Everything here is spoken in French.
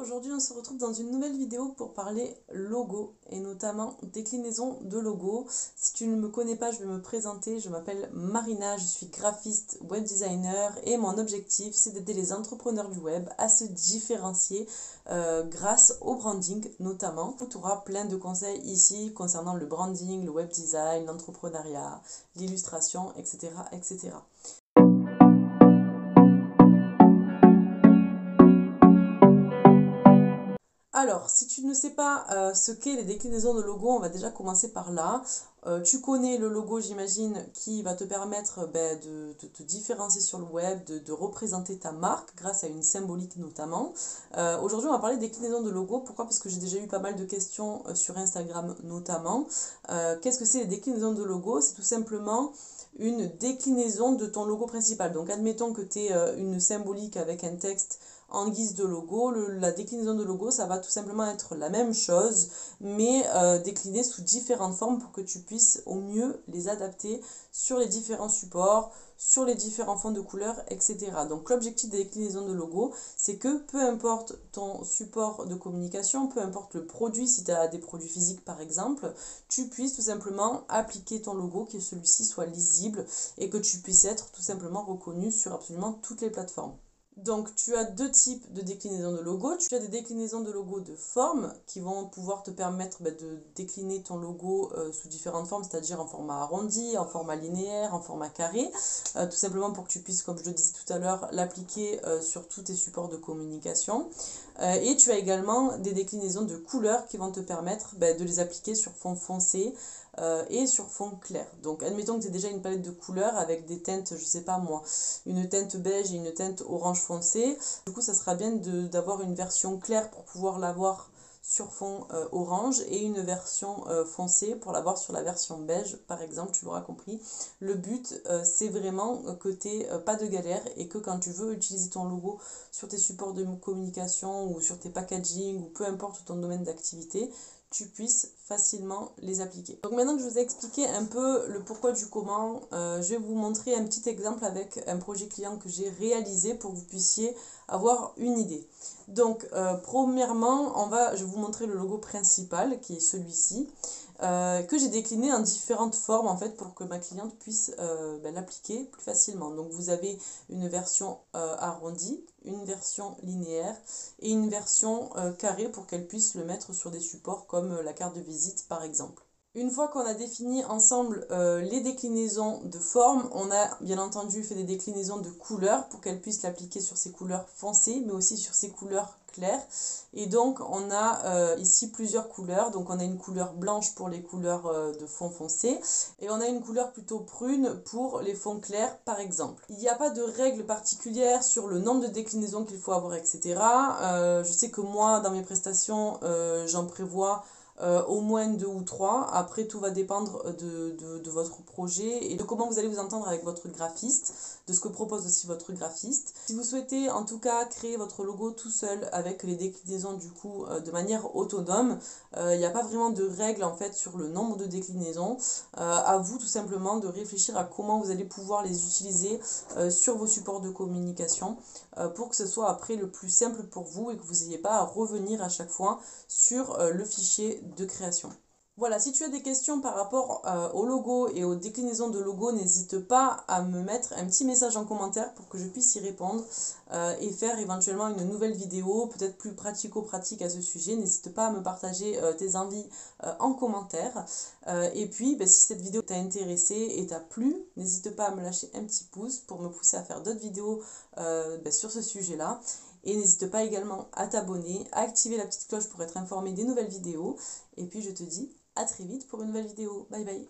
aujourd'hui on se retrouve dans une nouvelle vidéo pour parler logo et notamment déclinaison de logo. Si tu ne me connais pas, je vais me présenter. Je m'appelle Marina, je suis graphiste, web designer et mon objectif c'est d'aider les entrepreneurs du web à se différencier grâce au branding notamment. Tu auras plein de conseils ici concernant le branding, le web design, l'entrepreneuriat, l'illustration, etc., etc. Alors, si tu ne sais pas ce qu'est les déclinaisons de logo, on va déjà commencer par là. Tu connais le logo, j'imagine, qui va te permettre de te différencier sur le web, de représenter ta marque grâce à une symbolique notamment. Aujourd'hui, on va parler de déclinaison de logo. Pourquoi? Parce que j'ai déjà eu pas mal de questions sur Instagram notamment. Qu'est-ce que c'est les déclinaisons de logo? C'est tout simplement une déclinaison de ton logo principal. Donc, admettons que tu aies une symbolique avec un texte en guise de logo. La déclinaison de logo, ça va tout simplement être la même chose, mais déclinée sous différentes formes pour que tu puisses au mieux les adapter sur les différents supports, sur les différents fonds de couleurs, etc. Donc l'objectif des déclinaisons de logo, c'est que peu importe ton support de communication, peu importe le produit, si tu as des produits physiques par exemple, tu puisses tout simplement appliquer ton logo, que celui-ci soit lisible et que tu puisses être tout simplement reconnu sur absolument toutes les plateformes. Donc, tu as deux types de déclinaisons de logo. Tu as des déclinaisons de logo de forme qui vont pouvoir te permettre de décliner ton logo sous différentes formes, c'est-à-dire en format arrondi, en format linéaire, en format carré, tout simplement pour que tu puisses, comme je le disais tout à l'heure, l'appliquer sur tous tes supports de communication. Et tu as également des déclinaisons de couleurs qui vont te permettre de les appliquer sur fond foncé et sur fond clair. Donc admettons que tu aies déjà une palette de couleurs avec des teintes, je sais pas moi, une teinte beige et une teinte orange foncé. Du coup, ça sera bien d'avoir une version claire pour pouvoir l'avoir sur fond orange et une version foncée pour l'avoir sur la version beige, par exemple, tu l'auras compris. Le but, c'est vraiment que tu n'aies pas de galère et que quand tu veux utiliser ton logo sur tes supports de communication ou sur tes packaging ou peu importe ton domaine d'activité, tu puisses facilement les appliquer. Donc maintenant que je vous ai expliqué un peu le pourquoi du comment, je vais vous montrer un petit exemple avec un projet client que j'ai réalisé pour que vous puissiez avoir une idée. Donc premièrement, je vais vous montrer le logo principal qui est celui-ci. Que j'ai décliné en différentes formes en fait pour que ma cliente puisse l'appliquer plus facilement. Donc vous avez une version arrondie, une version linéaire et une version carrée pour qu'elle puisse le mettre sur des supports comme la carte de visite par exemple. Une fois qu'on a défini ensemble les déclinaisons de forme, on a bien entendu fait des déclinaisons de couleurs pour qu'elle puisse l'appliquer sur ses couleurs foncées, mais aussi sur ses couleurs claires. Et donc on a ici plusieurs couleurs. Donc on a une couleur blanche pour les couleurs de fond foncé et on a une couleur plutôt prune pour les fonds clairs par exemple. Il n'y a pas de règle particulière sur le nombre de déclinaisons qu'il faut avoir, etc. Je sais que moi dans mes prestations j'en prévois au moins 2 ou 3. Après, tout va dépendre de votre projet et de comment vous allez vous entendre avec votre graphiste, de ce que propose aussi votre graphiste. Si vous souhaitez en tout cas créer votre logo tout seul avec les déclinaisons du coup de manière autonome, il n'y a pas vraiment de règle en fait sur le nombre de déclinaisons. À vous tout simplement de réfléchir à comment vous allez pouvoir les utiliser sur vos supports de communication pour que ce soit après le plus simple pour vous et que vous n'ayez pas à revenir à chaque fois sur le fichier de création. Voilà, si tu as des questions par rapport au logo et aux déclinaisons de logo, n'hésite pas à me mettre un petit message en commentaire pour que je puisse y répondre et faire éventuellement une nouvelle vidéo, peut-être plus pratico-pratique à ce sujet. N'hésite pas à me partager tes envies en commentaire. Et puis, si cette vidéo t'a intéressé et t'a plu, n'hésite pas à me lâcher un petit pouce pour me pousser à faire d'autres vidéos sur ce sujet-là. Et n'hésite pas également à t'abonner, à activer la petite cloche pour être informé des nouvelles vidéos. Et puis je te dis à très vite pour une nouvelle vidéo. Bye bye.